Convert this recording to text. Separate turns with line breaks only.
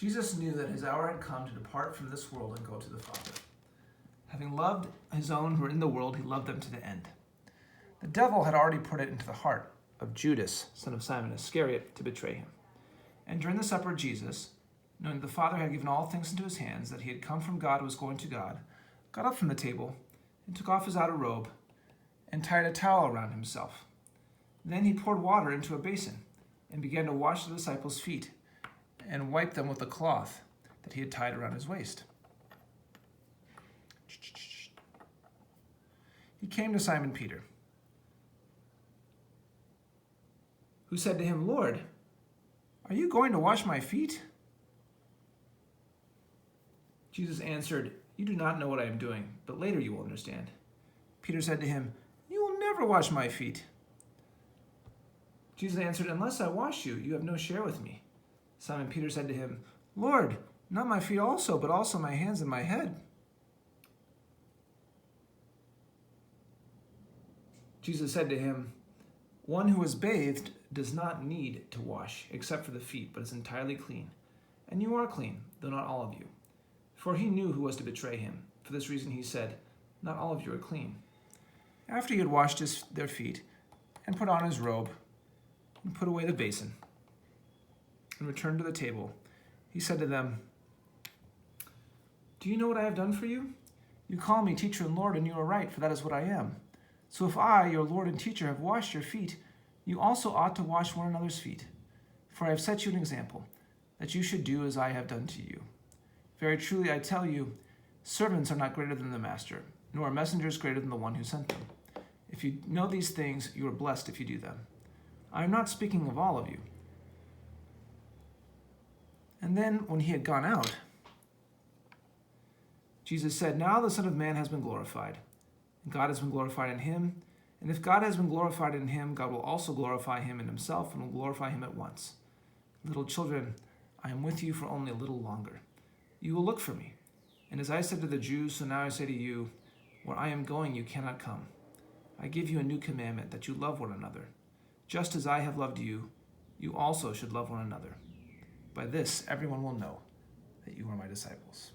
Jesus knew that his hour had come to depart from this world and go to the Father. Having loved his own who were in the world, he loved them to the end. The devil had already put it into the heart of Judas, son of Simon Iscariot, to betray him. And during the supper, Jesus, knowing that the Father had given all things into his hands, that he had come from God and was going to God, got up from the table and took off his outer robe and tied a towel around himself. Then he poured water into a basin and began to wash the disciples' feet and wipe them with the cloth that he had tied around his waist. He came to Simon Peter, who said to him, "Lord, are you going to wash my feet?" Jesus answered, "You do not know what I am doing, but later you will understand." Peter said to him, "You will never wash my feet." Jesus answered, "Unless I wash you, you have no share with me." Simon Peter said to him, "Lord, not my feet also, but also my hands and my head." Jesus said to him, "One who is bathed does not need to wash except for the feet, but is entirely clean. And you are clean, though not all of you." For he knew who was to betray him. For this reason he said, "Not all of you are clean." After he had washed their feet and put on his robe and put away the basin and returned to the table, he said to them, "Do you know what I have done for you? You call me teacher and Lord, and you are right, for that is what I am. So if I, your Lord and teacher, have washed your feet, you also ought to wash one another's feet. For I have set you an example, that you should do as I have done to you. Very truly I tell you, servants are not greater than the master, nor are messengers greater than the one who sent them. If you know these things, you are blessed if you do them. I am not speaking of all of you." And then, when he had gone out, Jesus said, "Now the Son of Man has been glorified, and God has been glorified in him. And if God has been glorified in him, God will also glorify him in himself and will glorify him at once. Little children, I am with you for only a little longer. You will look for me. And as I said to the Jews, so now I say to you, where I am going, you cannot come. I give you a new commandment, that you love one another. Just as I have loved you, you also should love one another. By this, everyone will know that you are my disciples."